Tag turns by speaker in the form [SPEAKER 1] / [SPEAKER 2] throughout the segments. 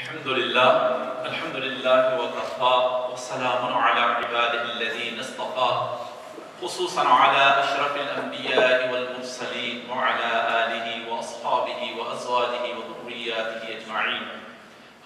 [SPEAKER 1] الحمد لله وكفى وسلام على عباده الذين اصطفى خصوصا على أشرف الأنبياء والمرسلين وعلى آله وأصحابه وأزواجه وذرياته أجمعين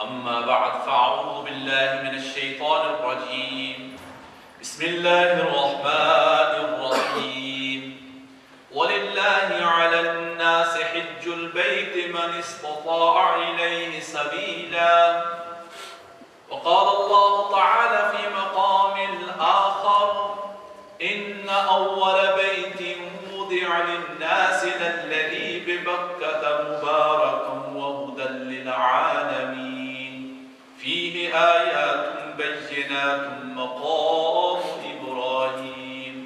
[SPEAKER 1] أما بعد فأعوذ بالله من الشيطان الرجيم بسم الله الرحمن الرحيم ولله على الناس حج البيت من استطاع إليه سبيلا وقال الله تعالى في مقام آخر إن أول بيت وضع للناس للذي ببكة مباركا وهدى للعالمين فيه آيات بينات مقام إبراهيم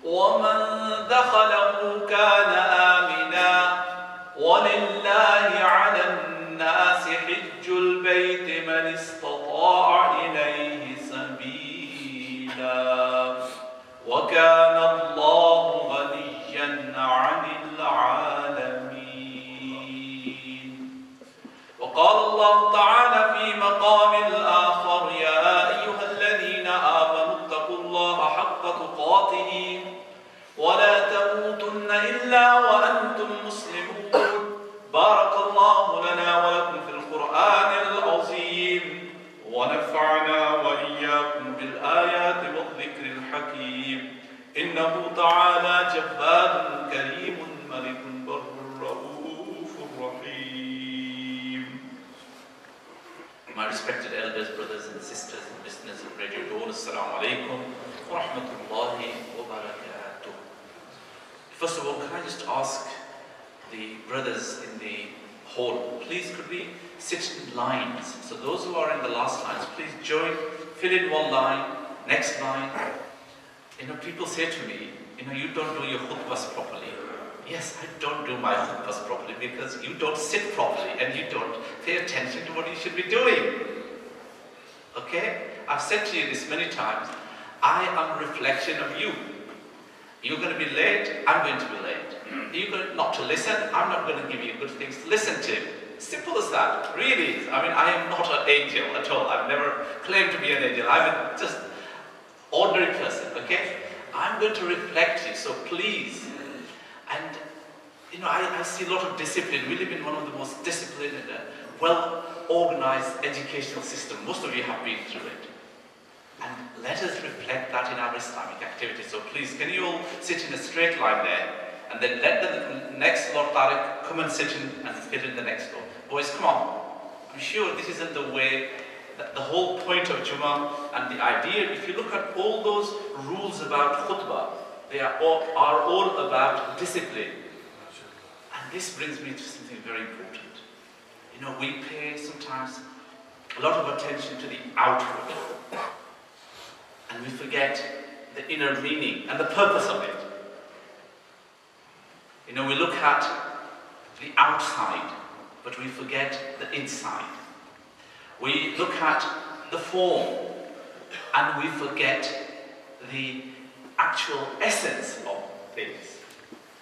[SPEAKER 1] ومن دخله كان آمنا ولله على الناس حج البيت من استطاع إليه سبيلا وكان الله غنيا عن العالمين وقال الله تعالى في مقام آخر يا أيها الذين آمنوا اتقوا الله حق تقاته ولا تموتن إلا وأنتم مسلمون بارك الله لنا ولكم في القرآن العظيم ونفعنا وإياكم بالآيات والذكر الحكيم إنه تعالى جواد كريم ملك بر رؤوف رحيم. My respected elders, brothers and sisters and listeners of Radio Dawn, Assalamu alaikum wa rahmatullahi wa barakatuh. First of all, can I just ask the brothers in the hall, please could we sit in lines? So those who are in the last lines, please join, fill in one line, next line. You know, people say to me, you know, you don't do your khutbahs properly. Yes, I don't do my khutbahs properly because you don't sit properly and you don't pay attention to what you should be doing. Okay? I've said to you this many times. I am a reflection of you. You're going to be late, I'm going to be late. You're going not to listen, I'm not going to give you good things to listen to. Simple as that, really. I mean, I am not an angel at all. I've never claimed to be an angel. I'm just an ordinary person, okay? I'm going to reflect you, so please. And, you know, I see a lot of discipline. We live in one of the most disciplined and well-organized educational systems. Most of you have been through it. And let us reflect that in our Islamic activities. So please, can you all sit in a straight line there? And then let the next Lord Tariq come and sit in and fit in the next Lord. Boys, come on. I'm sure this isn't the way, the whole point of Jummah and the idea. If you look at all those rules about khutbah, they are all about discipline. And this brings me to something very important. You know, we pay sometimes a lot of attention to the outward. And we forget the inner meaning and the purpose of it. You know, we look at the outside, but we forget the inside. We look at the form, and we forget the actual essence of things.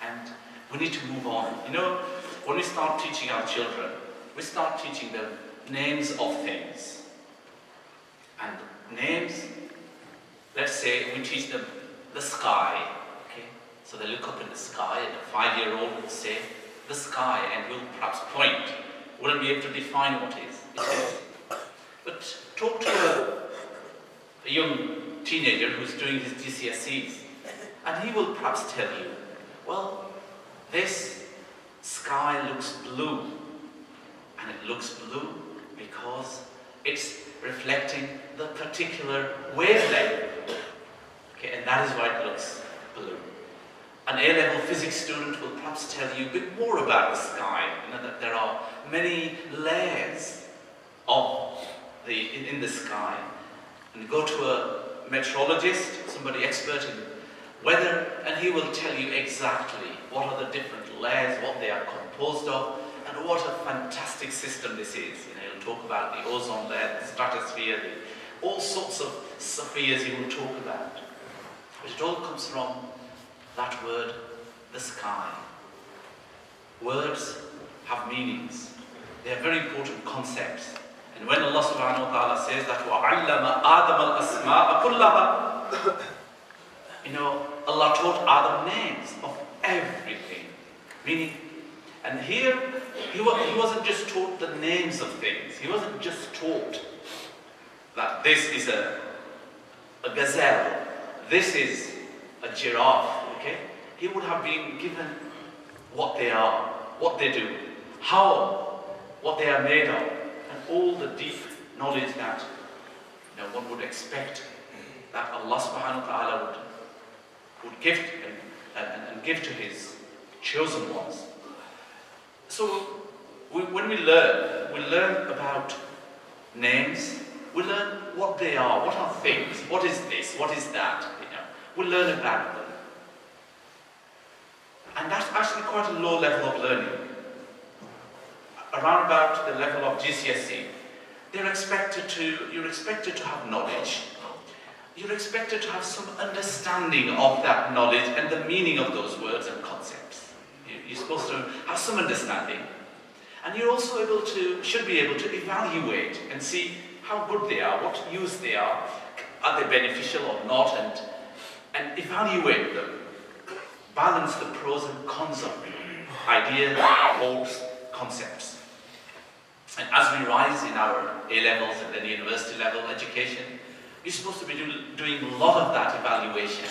[SPEAKER 1] And we need to move on. You know, when we start teaching our children, we start teaching them names of things. And names, let's say we teach them the sky, okay? So they look up in the sky and a 5-year-old will say, the sky, and will perhaps point. Wouldn't be able to define what it is. But talk to a young teenager who's doing his GCSEs, and he will perhaps tell you, well, this sky looks blue, and it looks blue because it's reflecting the particular wavelength. Okay, and that is why it looks blue. An A-level physics student will perhaps tell you a bit more about the sky. You know, that there are many layers in the sky. And go to a meteorologist, somebody expert in weather, and he will tell you exactly what are the different layers, what they are composed of, and what a fantastic system this is. You know, he'll talk about the ozone layer, the stratosphere, all sorts of spheres he will talk about. But it all comes from that word, the sky. Words have meanings. They are very important concepts. And when Allah subhanahu wa ta'ala says that وَعَلَّمَ آدَمَ الْأَسْمَاءَ كُلَّهَا, you know, Allah taught Adam names of everything. Meaning, and here, he wasn't just taught the names of things. He wasn't just taught that this is a gazelle, this is a giraffe, okay? He would have been given what they are, what they do, how, what they are made of, and all the deep knowledge that, you know, one would expect that Allah subhanahu wa ta'ala would gift and give to his chosen ones. So when we learn about names, we learn what they are, what are things, what is this, what is that, you know. We learn about them. And that's actually quite a low level of learning. Around about the level of GCSE, you're expected to have knowledge. You're expected to have some understanding of that knowledge and the meaning of those words and concepts. You're supposed to have some understanding. And you're also should be able to evaluate and see how good they are, what use they are they beneficial or not, and evaluate them. Balance the pros and cons of ideas, thoughts, concepts. And as we rise in our A-levels and then university level education, you're supposed to be doing a lot of that evaluation.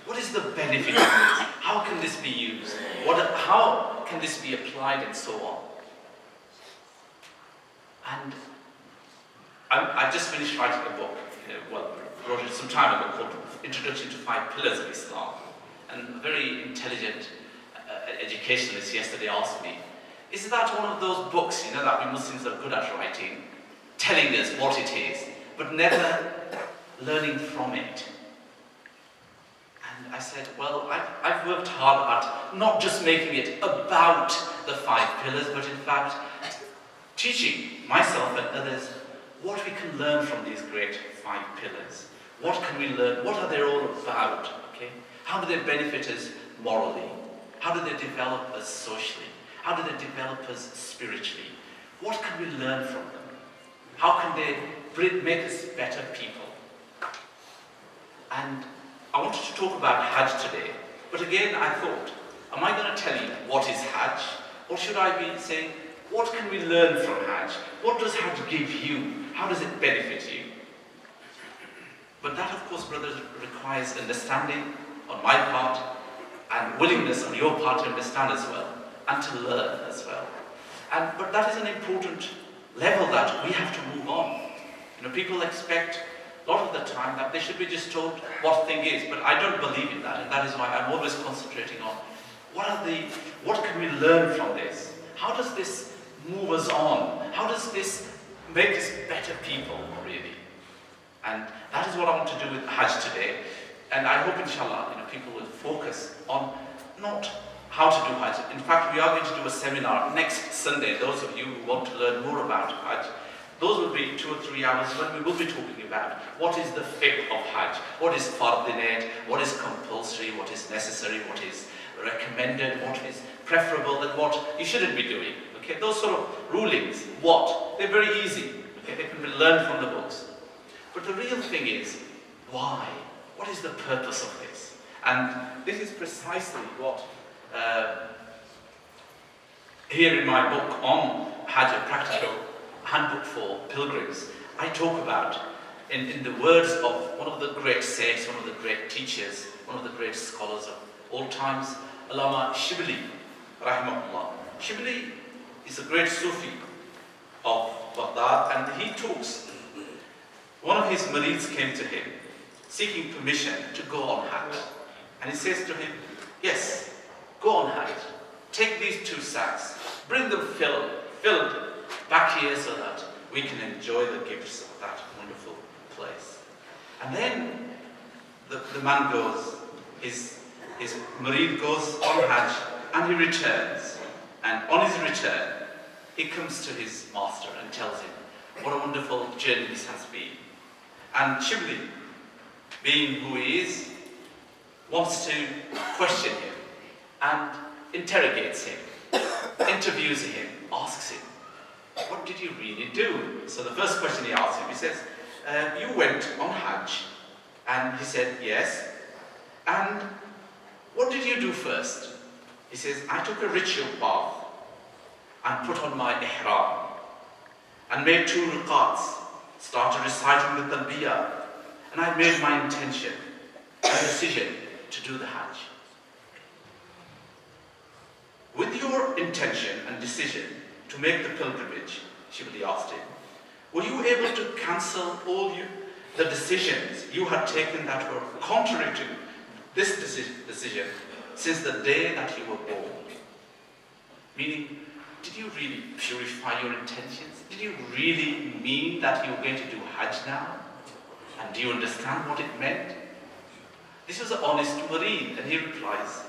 [SPEAKER 1] What is the benefit of this? How can this be used? How can this be applied, and so on? And I just finished writing a book, wrote it some time ago, called Introduction to 5 Pillars of Islam. And a very intelligent educationalist yesterday asked me, is that one of those books, you know, that we Muslims are good at writing, telling us what it is, but never learning from it? And I said, well, I've worked hard at not just making it about the 5 pillars, but in fact, teaching myself and others what we can learn from these great 5 pillars. What can we learn? What are they all about? Okay? How do they benefit us morally? How do they develop us socially? How do they develop us spiritually? What can we learn from them? How can they make us better people? And I wanted to talk about Hajj today, but again I thought, am I going to tell you what is Hajj? Or should I be saying, what can we learn from Hajj? What does Hajj give you? How does it benefit you? But that, of course, brothers, requires understanding on my part and willingness on your part to understand as well and to learn as well. But that is an important level that we have to move on. You know, people expect a lot of the time that they should be just told what thing is, but I don't believe in that, and that is why I'm always concentrating on what can we learn from this? How does this move us on? How does this make us better people, really? And that is what I want to do with Hajj today. And I hope, inshallah, you know, people will focus on not how to do Hajj. In fact, we are going to do a seminar next Sunday. Those of you who want to learn more about Hajj, those will be 2 or 3 hours when we will be talking about what is the fiqh of Hajj, what is fardinate, what is compulsory, what is necessary, what is recommended, what is preferable, and what you shouldn't be doing. Okay, those sort of rulings, they're very easy. Okay, they can be learned from the books. But the real thing is, why? What is the purpose of this? And this is precisely what, here in my book on Hajj, a practical handbook for pilgrims, I talk about, in the words of one of the great saints, one of the great teachers, one of the great scholars of all times, Allama Shibli, rahimahullah. Shibli is a great Sufi of Baghdad, and he talks. One of his marids came to him, seeking permission to go on Hajj. And he says to him, yes, go on Hajj. Take these 2 sacks, bring them filled back here so that we can enjoy the gifts of that wonderful place. And then the man goes, his marid goes on Hajj, and he returns. And on his return, he comes to his master and tells him what a wonderful journey this has been. And Shibli, being who he is, wants to question him and interrogates him, interviews him, asks him, what did you really do? So the first question he asked him, he says, you went on Hajj. And he said, yes. And what did you do first? He says, I took a ritual bath and put on my ihram and made 2 rakats, started reciting the talbiyah, and I made my intention and decision to do the Hajj. With your intention and decision to make the pilgrimage, Shibli asked him, were you able to cancel all the decisions you had taken that were contrary to this decision since the day that you were born? Meaning, did you really purify your intentions? Did you really mean that you were going to do Hajj now? And do you understand what it meant? This was an honest Marid, and he replies,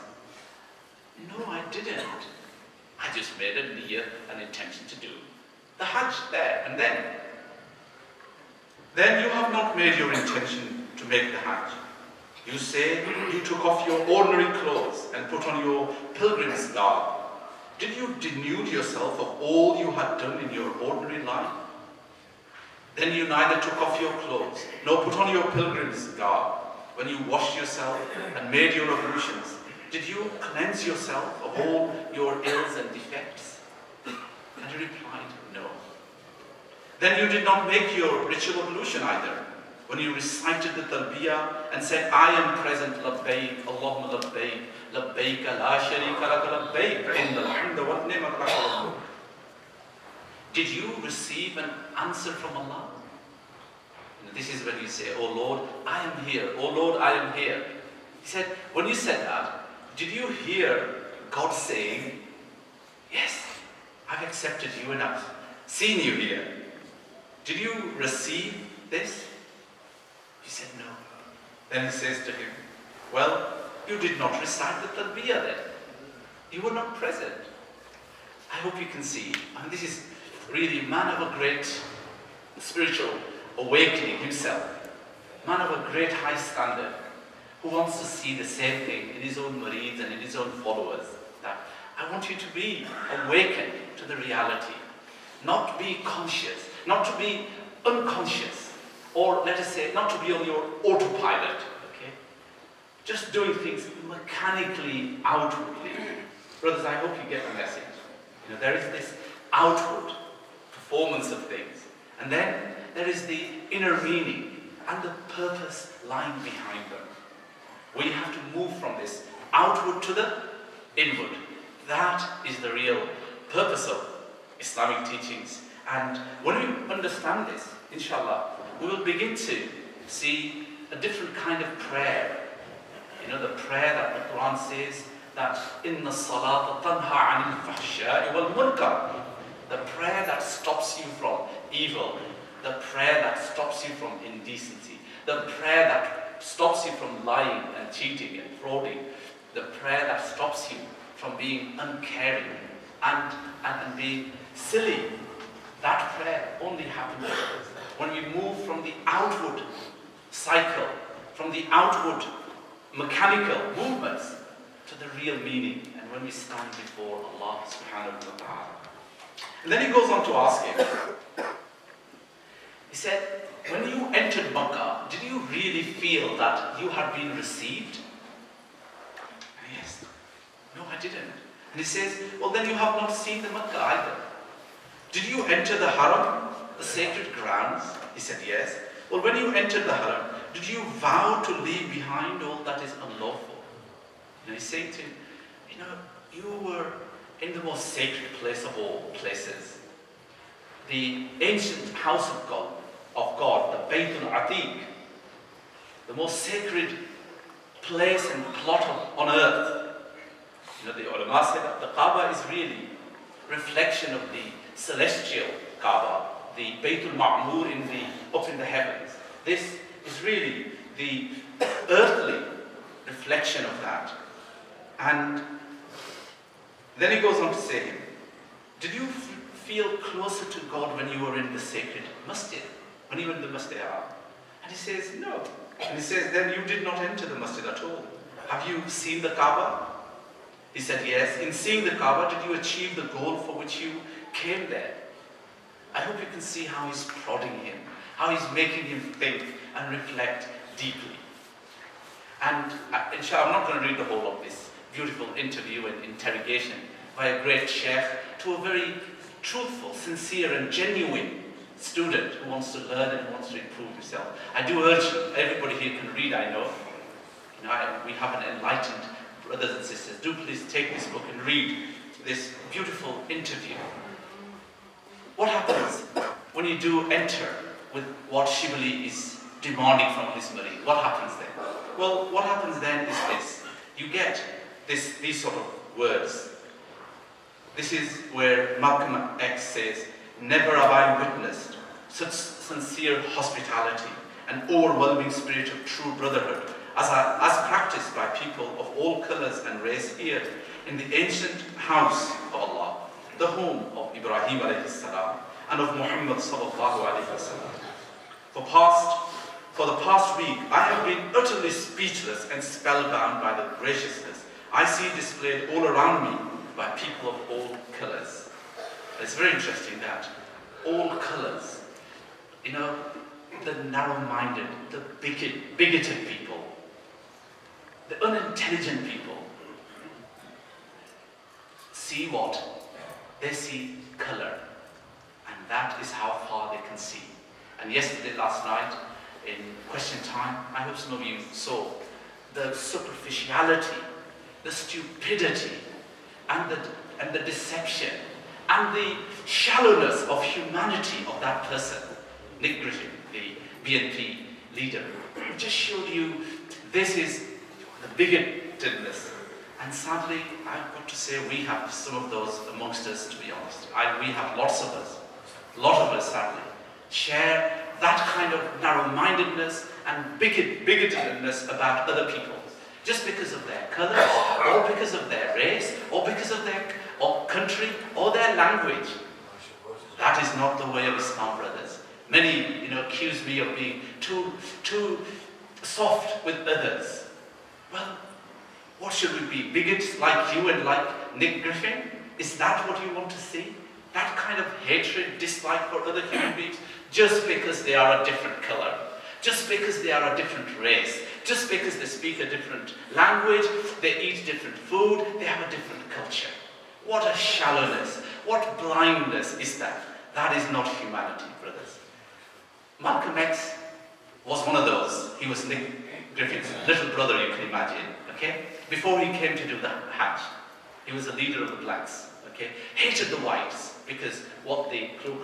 [SPEAKER 1] no, I didn't. I just made a niyyah, an intention to do the Hajj there and then. Then you have not made your intention to make the Hajj. You say you took off your ordinary clothes and put on your pilgrim's garb. Did you denude yourself of all you had done in your ordinary life? Then you neither took off your clothes nor put on your pilgrim's garb. When you washed yourself and made your ablutions, did you cleanse yourself of all your ills and defects? And he replied, no. Then you did not make your ritual ablution either. When you recited the talbiyah and said, I am present, labbaik, Allahumma labbaik, labbaik, la sharika laka labbaik, innal hamda wa ni'mata laka wal mulk. Did you receive an answer from Allah? And this is when you say, oh Lord, I am here. Oh Lord, I am here. He said, when you said that, did you hear God saying, yes, I've accepted you and I've seen you here. Did you receive this? He said, no. Then he says to him, well, you did not recite the talbiyah then. You were not present. I hope you can see. And this is really a man of a great spiritual awakening himself. Man of a great high standard who wants to see the same thing in his own murids and in his own followers. That I want you to be awakened to the reality. Not be conscious, not to be unconscious. Or let us say, not to be on your autopilot, okay? Just doing things mechanically, outwardly. Brothers, I hope you get the message. You know, there is this outward performance of things. And then there is the inner meaning and the purpose lying behind them. We have to move from this outward to the inward. That is the real purpose of Islamic teachings. And when we understand this, inshallah, we will begin to see a different kind of prayer. You know, the prayer that the Quran says that Inna salata tanha anil fahsha'i wal munkar. The prayer that stops you from evil, the prayer that stops you from indecency, the prayer that stops you from lying and cheating and frauding, the prayer that stops you from being uncaring and being silly. That prayer only happens when we move from the outward cycle, from the outward mechanical movements to the real meaning, and when we stand before Allah subhanahu wa ta'ala. And then he goes on to ask him, he said, when you entered Makkah, did you really feel that you had been received? And yes. No, I didn't. And he says, well, then you have not seen the Makkah either. Did you enter the Haram, the sacred grounds? He said, yes. Well, when you entered the Haram, did you vow to leave behind all that is unlawful? And he's saying to him, you know, you were in the most sacred place of all places. The ancient house of God, the Baytul Atiq, the most sacred place and plot on earth. You know, the ulama said that the Kaaba is really a reflection of the celestial Kaaba, the Baytul Ma'mur up in the heavens. This is really the earthly reflection of that. And then he goes on to say, did you feel closer to God when you were in the sacred masjid? When you were in the Masjid Haram? And he says, no. And he says, then you did not enter the masjid at all. Have you seen the Kaaba? He said, yes. In seeing the Kaaba, did you achieve the goal for which you came there? hope you can see how he's prodding him, how he's making him think and reflect deeply. And inshallah, I'm not going to read the whole of this beautiful interview and interrogation by a great sheikh to a very truthful, sincere and genuine student who wants to learn and who wants to improve himself. I do urge everybody here can read, I know. We have an enlightened brothers and sisters. Do please take this book and read this beautiful interview. What happens when you do enter with what Shibli is demanding from his murid? What happens then? Well, what happens then is this. You get these sort of words. This is where Malcolm X says, "Never have I witnessed such sincere hospitality and overwhelming spirit of true brotherhood as practiced by people of all colors and race here in the ancient house of Allah, the home of Ibrahim alayhi salam and of Muhammad sallallahu alayhi wasallam. For the past week, I have been utterly speechless and spellbound by the graciousness I see displayed all around me by people of all colors." It's very interesting that all colors, you know, the narrow-minded, the bigoted people, the unintelligent people, see what? They see color, and that is how far they can see. And yesterday, last night, in question time, I hope some of you saw the superficiality, the stupidity, and the deception, and the shallowness of humanity of that person, Nick Griffin, the BNP leader, just showed you this is the bigotedness. And sadly, I've got to say we have some of those amongst us, to be honest. We have lots of us, a lot of us sadly, share that kind of narrow-mindedness and bigotedness about other people, just because of their colour, or because of their race, or because of their country, or their language. That is not the way of Islam, brothers. Many, accuse me of being too soft with others. Well, what should we be? Bigots like you and like Nick Griffin? Is that what you want to see? That kind of hatred, dislike for other human beings, just because they are a different colour, just because they are a different race, just because they speak a different language, they eat different food, they have a different culture. What a shallowness, what blindness is that? That is not humanity, brothers. Malcolm X was one of those. He was Nick Griffin's little brother, you can imagine, okay? Before he came to do the Hajj, he was a leader of the blacks, okay? Hated the whites because what the Ku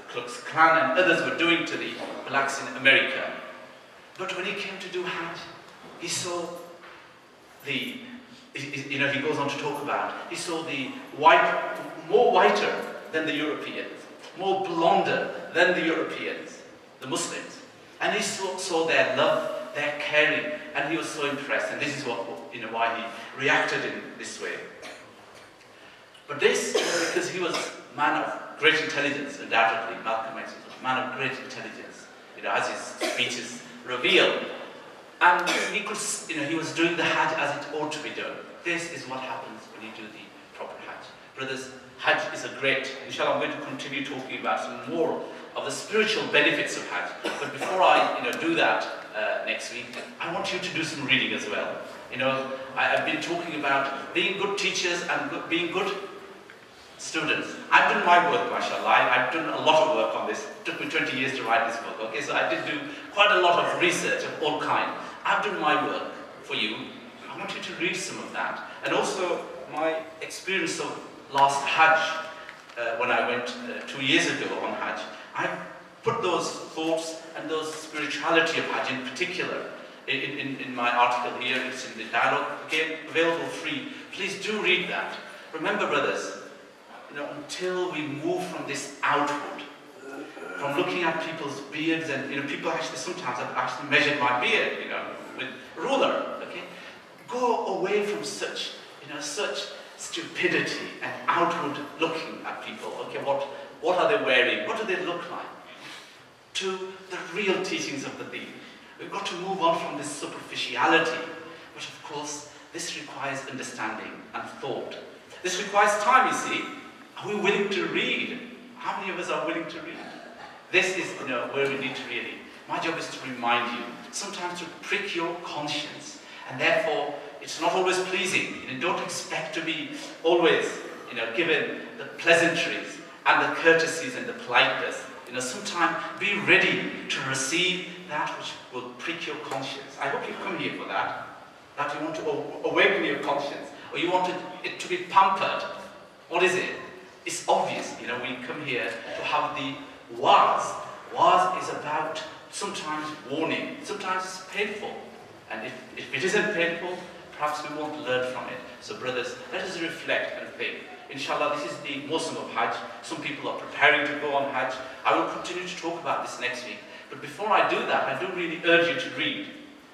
[SPEAKER 1] Klux Klan and others were doing to the blacks in America. But when he came to do Hajj, he saw he goes on to talk about, he saw the more whiter than the Europeans, more blonder than the Europeans, the Muslims. And he saw their love, their caring, and he was so impressed. And this is why he reacted in this way. But this, because he was a man of great intelligence, undoubtedly, Malcolm X was a man of great intelligence, as his speeches reveal. And he was doing the Hajj as it ought to be done. This is what happens when you do the proper Hajj. Brothers, Hajj is a great, inshallah I'm going to continue talking about some more of the spiritual benefits of Hajj. But before I do that next week, I want you to do some reading as well. I've been talking about being good teachers and being good students. I've done my work, mashallah. I've done a lot of work on this. It took me 20 years to write this book, okay? So I did do quite a lot of research of all kinds. I've done my work for you. I want you to read some of that. And also my experience of last Hajj, when I went 2 years ago on Hajj, I put those thoughts and those spirituality of Hajj in particular in my article here. It's in the dialogue, again, available free. Please do read that. Remember, brothers, until we move from this outward, from looking at people's beards, and people actually sometimes have actually measured my beard, with a ruler, okay? Go away from such, such stupidity and outward looking at people, okay? What are they wearing? What do they look like? To the real teachings of the Deen. We've got to move on from this superficiality, but of course, this requires understanding and thought. This requires time, you see. Are we willing to read? How many of us are willing to read? This is, where we need to really, my job is to remind you, sometimes to prick your conscience, and therefore, it's not always pleasing. Don't expect to be always, given the pleasantries and the courtesies and the politeness. Sometimes be ready to receive that which will prick your conscience. I hope you come here for that. That you want to awaken your conscience, or you want it to be pampered. What is it? It's obvious. We come here to have the waz. Waz is about sometimes warning. Sometimes it's painful. And if it isn't painful, perhaps we won't learn from it. So brothers, let us reflect and think. Inshallah, this is the Muslim of Hajj. Some people are preparing to go on Hajj. I will continue to talk about this next week. But before I do that, I do really urge you to read.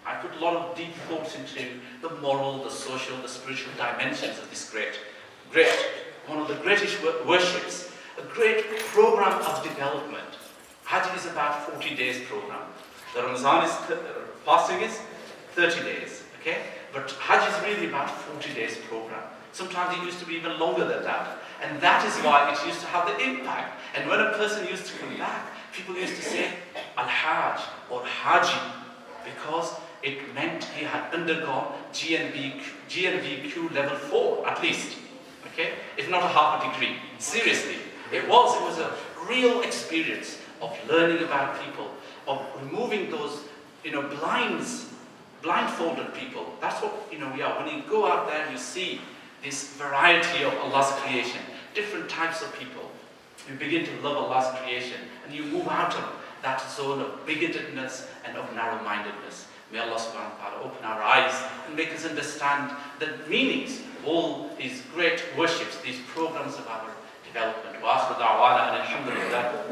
[SPEAKER 1] I put a lot of deep thoughts into the moral, the social, the spiritual dimensions of this great, one of the greatest worships, a great program of development. Hajj is about 40 days program. The Ramadan fasting is 30 days, okay? But Hajj is really about 40 days program. Sometimes it used to be even longer than that. And that is why it used to have the impact. And when a person used to come back, people used to say, Al-Hajj or Haji, because it meant he had undergone GNVQ level 4, at least. Okay? If not a half a degree. Seriously. It was a real experience of learning about people, of removing those, blindfolded people. That's what, we are. When you go out there, you see this variety of Allah's creation, different types of people. You begin to love Allah's creation, and you move out of that zone of bigotedness and of narrow-mindedness. May Allah subhanahu wa ta'ala open our eyes and make us understand the meanings of all these great worships, these programs of our development. Wa akhiru da'wana and alhamdulillah.